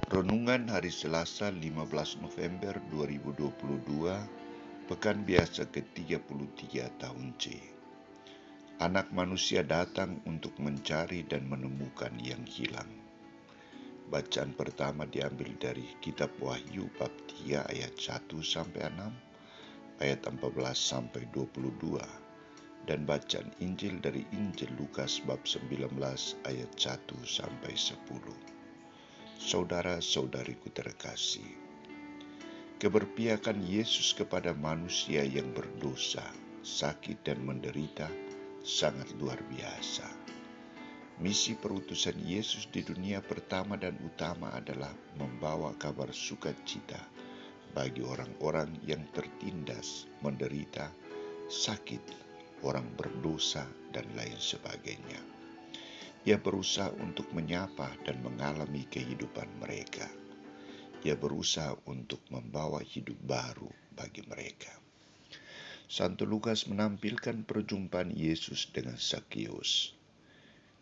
Renungan hari Selasa 15 November 2022, Pekan Biasa ke-33 tahun C. Anak manusia datang untuk mencari dan menemukan yang hilang. Bacaan pertama diambil dari kitab Wahyu bab 3 ayat 1-6, ayat 14-22, dan bacaan Injil dari Injil Lukas bab 19 ayat 1-10. Saudara-saudariku terkasih, keberpihakan Yesus kepada manusia yang berdosa, sakit dan menderita sangat luar biasa. Misi perutusan Yesus di dunia pertama dan utama adalah membawa kabar sukacita bagi orang-orang yang tertindas, menderita, sakit, orang berdosa, dan lain sebagainya. Ia berusaha untuk menyapa dan mengalami kehidupan mereka. Ia berusaha untuk membawa hidup baru bagi mereka. Santo Lukas menampilkan perjumpaan Yesus dengan Zakeus.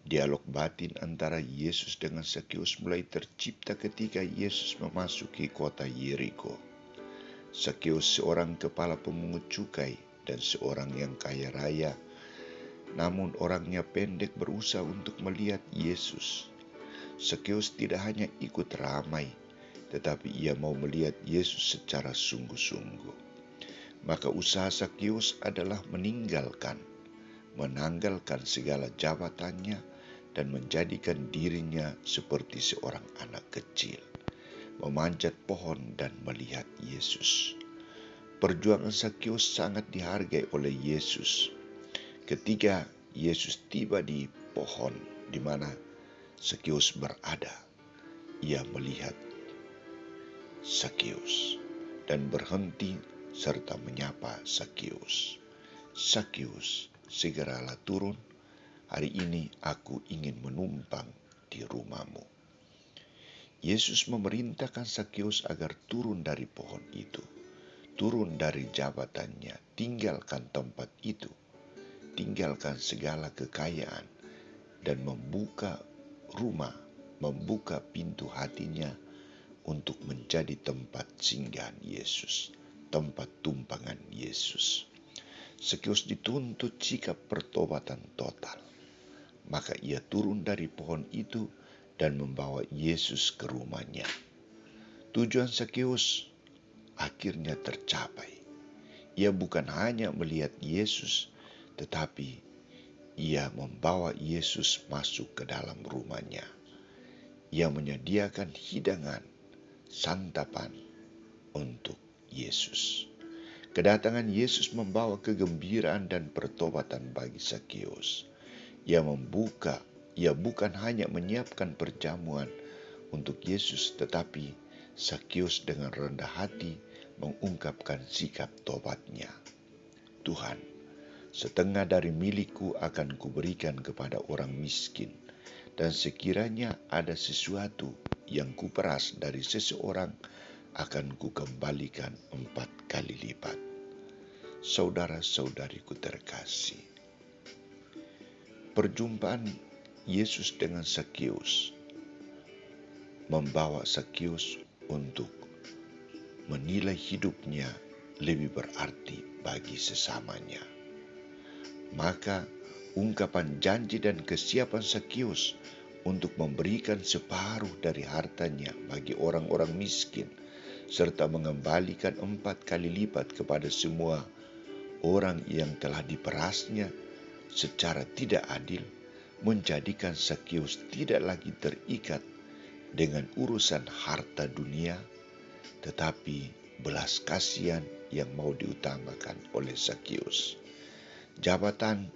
Dialog batin antara Yesus dengan Zakeus mulai tercipta ketika Yesus memasuki kota Yeriko. Zakeus seorang kepala pemungut cukai dan seorang yang kaya raya, namun orangnya pendek, berusaha untuk melihat Yesus. Zakeus tidak hanya ikut ramai, tetapi ia mau melihat Yesus secara sungguh-sungguh. Maka usaha Zakeus adalah menanggalkan segala jabatannya dan menjadikan dirinya seperti seorang anak kecil, memanjat pohon dan melihat Yesus. Perjuangan Zakeus sangat dihargai oleh Yesus. Ketika Yesus tiba di pohon di mana Zakeus berada, ia melihat Zakeus dan berhenti serta menyapa Zakeus. Zakeus, segeralah turun, hari ini aku ingin menumpang di rumahmu. Yesus memerintahkan Zakeus agar turun dari pohon itu, turun dari jabatannya, tinggalkan tempat itu, tinggalkan segala kekayaan, dan membuka rumah, membuka pintu hatinya untuk menjadi tempat singgahan Yesus, tempat tumpangan Yesus. Zakeus dituntut sikap pertobatan total. Maka ia turun dari pohon itu dan membawa Yesus ke rumahnya. Tujuan Zakeus akhirnya tercapai. Ia bukan hanya melihat Yesus, tetapi ia membawa Yesus masuk ke dalam rumahnya. Ia menyediakan hidangan, santapan untuk Yesus. Kedatangan Yesus membawa kegembiraan dan pertobatan bagi Zakeus. Ia bukan hanya menyiapkan perjamuan untuk Yesus, tetapi Zakeus dengan rendah hati mengungkapkan sikap tobatnya. Tuhan, setengah dari milikku akan kuberikan kepada orang miskin, dan sekiranya ada sesuatu yang kuperas dari seseorang, akan kukembalikan 4 kali lipat. Saudara-saudariku terkasih, perjumpaan Yesus dengan Zakeus membawa Zakeus untuk menilai hidupnya lebih berarti bagi sesamanya. Maka ungkapan janji dan kesiapan Zakeus untuk memberikan separuh dari hartanya bagi orang-orang miskin, serta mengembalikan 4 kali lipat kepada semua orang yang telah diperasnya secara tidak adil, menjadikan Zakeus tidak lagi terikat dengan urusan harta dunia, tetapi belas kasihan yang mau diutamakan oleh Zakeus. Jabatan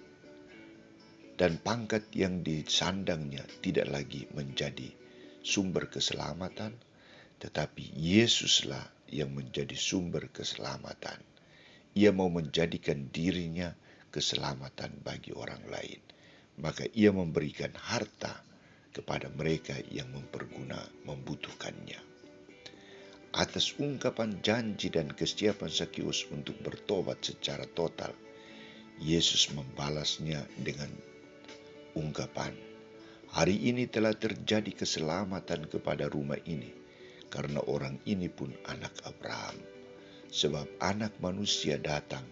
dan pangkat yang disandangnya tidak lagi menjadi sumber keselamatan, tetapi Yesuslah yang menjadi sumber keselamatan. Ia mau menjadikan dirinya keselamatan bagi orang lain. Maka ia memberikan harta kepada mereka yang membutuhkannya. Atas ungkapan janji dan kesiapan Zakeus untuk bertobat secara total, Yesus membalasnya dengan ungkapan, hari ini telah terjadi keselamatan kepada rumah ini, karena orang ini pun anak Abraham. Sebab anak manusia datang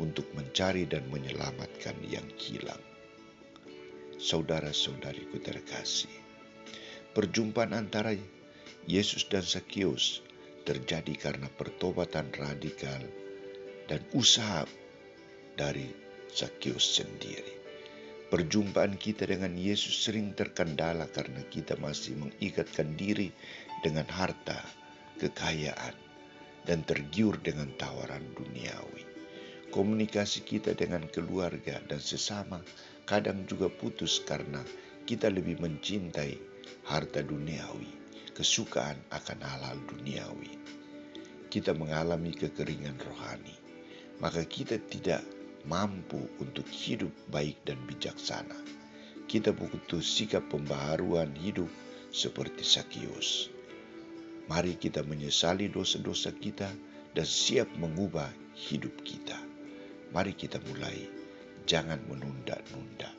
untuk mencari dan menyelamatkan yang hilang. Saudara-saudariku terkasih, perjumpaan antara Yesus dan Zakius terjadi karena pertobatan radikal dan usaha dari Zakius sendiri. Perjumpaan kita dengan Yesus sering terkendala karena kita masih mengikatkan diri dengan harta, kekayaan, dan tergiur dengan tawaran duniawi. Komunikasi kita dengan keluarga dan sesama kadang juga putus karena kita lebih mencintai harta duniawi, kesukaan akan hal-hal duniawi. Kita mengalami kekeringan rohani, maka kita tidak mampu untuk hidup baik dan bijaksana. Kita butuh sikap pembaharuan hidup seperti Zakius. Mari kita menyesali dosa-dosa kita dan siap mengubah hidup kita. Mari kita mulai, jangan menunda-nunda.